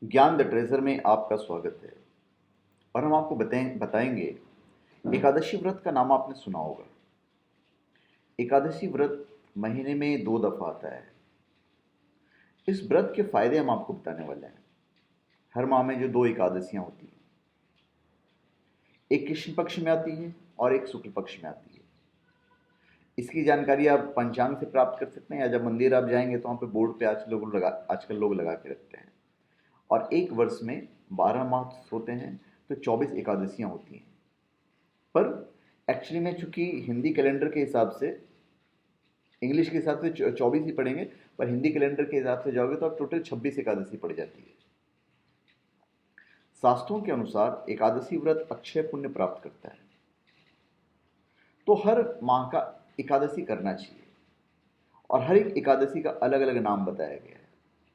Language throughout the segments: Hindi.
ज्ञान द ट्रेजर में आपका स्वागत है। और हम आपको बताएंगे। एकादशी व्रत का नाम आपने सुना होगा। एकादशी व्रत महीने में 2 दफा आता है। इस व्रत के फायदे हम आपको बताने वाले हैं। हर माह में जो 2 एकादशियां होती हैं, एक कृष्ण पक्ष में आती है और एक शुक्ल पक्ष में आती है। इसकी जानकारी आप पंचांग से प्राप्त कर सकते हैं, या जब मंदिर आप जाएंगे तो वहाँ पे बोर्ड पे आजकल लोग लगा के रखते हैं। और एक वर्ष में 12 माह होते हैं, तो 24 एकादशियां होती हैं। पर एक्चुअली में चूंकि हिंदी कैलेंडर के हिसाब से, इंग्लिश के हिसाब से 24 ही पड़ेंगे, पर हिंदी कैलेंडर के हिसाब से जाओगे तो आप टोटल 26 एकादशी पड़ जाती है। शास्त्रों के अनुसार एकादशी व्रत अक्षय पुण्य प्राप्त करता है, तो हर माह का एकादशी करना चाहिए। और हर एक एकादशी का अलग अलग नाम बताया गया है,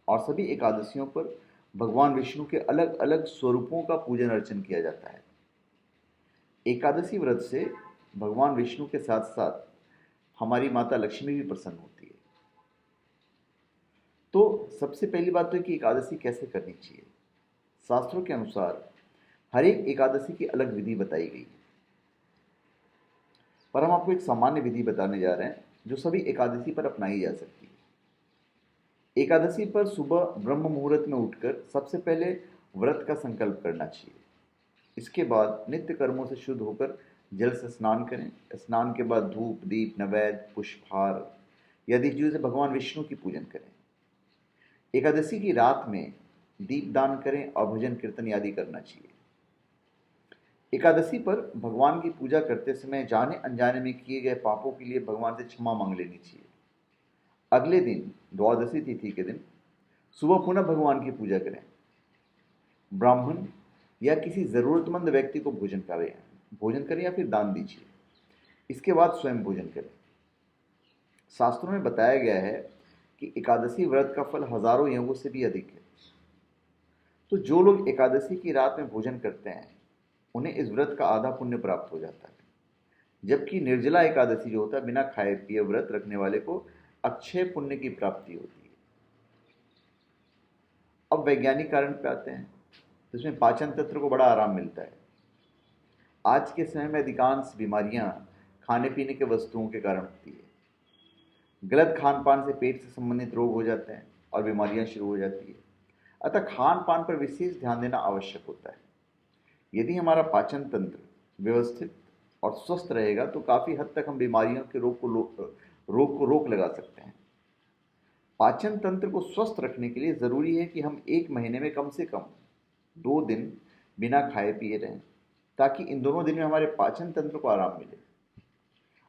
और सभी एकादशियों पर भगवान विष्णु के अलग अलग स्वरूपों का पूजन अर्चन किया जाता है। एकादशी व्रत से भगवान विष्णु के साथ साथ हमारी माता लक्ष्मी भी प्रसन्न होती है। तो सबसे पहली बात तो है कि एकादशी कैसे करनी चाहिए। शास्त्रों के अनुसार हर एक एकादशी की अलग विधि बताई गई है, पर हम आपको एक सामान्य विधि बताने जा रहे हैं जो सभी एकादशी पर अपनाई जा सकती है। एकादशी पर सुबह ब्रह्म मुहूर्त में उठकर सबसे पहले व्रत का संकल्प करना चाहिए। इसके बाद नित्य कर्मों से शुद्ध होकर जल से स्नान करें। स्नान के बाद धूप दीप नैवेद्य पुष्पहार या दीजिए से भगवान विष्णु की पूजन करें। एकादशी की रात में दीपदान करें और भजन कीर्तन आदि करना चाहिए। एकादशी पर भगवान की पूजा करते समय जाने अनजाने में किए गए पापों के लिए भगवान से क्षमा मांग लेनी चाहिए। अगले दिन द्वादशी तिथि के दिन सुबह पुनः भगवान की पूजा करें। ब्राह्मण या किसी ज़रूरतमंद व्यक्ति को भोजन करें या फिर दान दीजिए। इसके बाद स्वयं भोजन करें। शास्त्रों में बताया गया है कि एकादशी व्रत का फल हजारों यज्ञों से भी अधिक है। तो जो लोग एकादशी की रात में भोजन करते हैं, उन्हें इस व्रत का आधा पुण्य प्राप्त हो जाता है। जबकि निर्जला एकादशी जो होता है, बिना खाए पिए व्रत रखने वाले को अक्षय पुण्य की प्राप्ति होती है। अब वैज्ञानिक कारण पे आते हैं, तो इसमें पाचन तंत्र को बड़ा आराम मिलता है। आज के समय में अधिकांश बीमारियां खाने पीने के वस्तुओं के कारण होती है। गलत खान पान से पेट से संबंधित रोग हो जाते हैं और बीमारियां शुरू हो जाती है। अतः खान पान पर विशेष ध्यान देना आवश्यक होता है। यदि हमारा पाचन तंत्र व्यवस्थित और स्वस्थ रहेगा तो काफ़ी हद तक हम बीमारियों के रोग को रोक लगा सकते हैं। पाचन तंत्र को स्वस्थ रखने के लिए ज़रूरी है कि हम एक महीने में कम से कम 2 दिन बिना खाए पिए रहें, ताकि इन दोनों दिन में हमारे पाचन तंत्र को आराम मिले।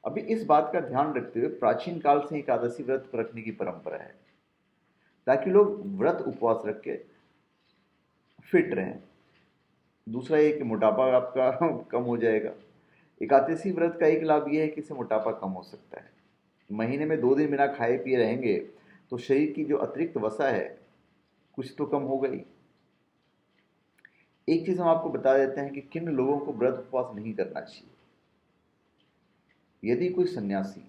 अभी इस बात का ध्यान रखते हुए प्राचीन काल से एकादशी व्रत रखने की परंपरा है, ताकि लोग व्रत उपवास रख के फिट रहें। दूसरा ये कि मोटापा आपका कम हो जाएगा। एकादशी व्रत का एक लाभ यह है कि इससे मोटापा कम हो सकता है। महीने में 2 दिन बिना खाए पिए रहेंगे तो शरीर की जो अतिरिक्त वसा है कुछ तो कम हो गई। एक चीज़ हम आपको बता देते हैं कि किन लोगों को व्रत उपवास नहीं करना चाहिए। यदि कोई सन्यासी,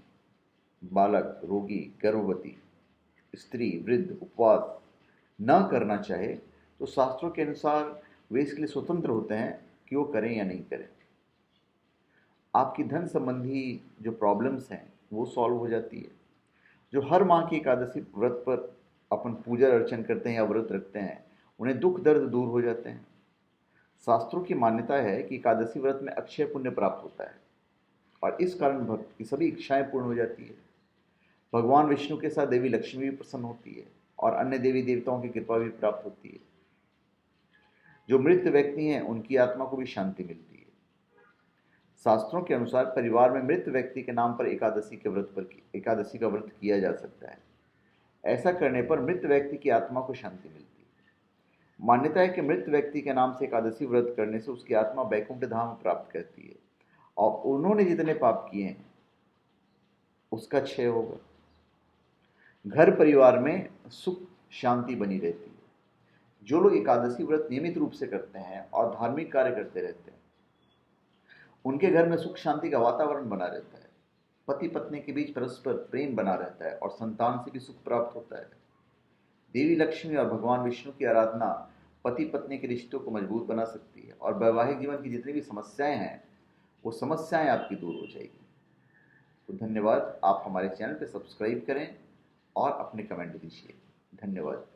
बालक, रोगी, गर्भवती स्त्री, वृद्ध उपवास न करना चाहे तो शास्त्रों के अनुसार वे इसके लिए स्वतंत्र होते हैं कि वो करें या नहीं करें। आपकी धन संबंधी जो प्रॉब्लम्स हैं वो सॉल्व हो जाती है। जो हर माह की एकादशी व्रत पर अपन पूजा अर्चन करते हैं या व्रत रखते हैं, उन्हें दुख दर्द दूर हो जाते हैं। शास्त्रों की मान्यता है कि एकादशी व्रत में अक्षय पुण्य प्राप्त होता है, और इस कारण भक्त की सभी इच्छाएं पूर्ण हो जाती है। भगवान विष्णु के साथ देवी लक्ष्मी भी प्रसन्न होती है और अन्य देवी देवताओं की कृपा भी प्राप्त होती है। जो मृत व्यक्ति हैं उनकी आत्मा को भी शांति मिलती है। शास्त्रों के अनुसार परिवार में मृत व्यक्ति के नाम पर एकादशी का व्रत किया जा सकता है। ऐसा करने पर मृत व्यक्ति की आत्मा को शांति मिलती है। मान्यता है कि मृत व्यक्ति के नाम से एकादशी व्रत करने से उसकी आत्मा वैकुंठ धाम प्राप्त करती है, और उन्होंने जितने पाप किए हैं उसका क्षय होगा। घर परिवार में सुख शांति बनी रहती है। जो लोग एकादशी व्रत नियमित रूप से करते हैं और धार्मिक कार्य करते रहते हैं, उनके घर में सुख शांति का वातावरण बना रहता है। पति पत्नी के बीच परस्पर प्रेम बना रहता है और संतान से भी सुख प्राप्त होता है। देवी लक्ष्मी और भगवान विष्णु की आराधना पति पत्नी के रिश्तों को मजबूत बना सकती है और वैवाहिक जीवन की जितनी भी समस्याएं हैं वो समस्याएं आपकी दूर हो जाएगी। तो धन्यवाद। आप हमारे चैनल पर सब्सक्राइब करें और अपने कमेंट दीजिए। धन्यवाद।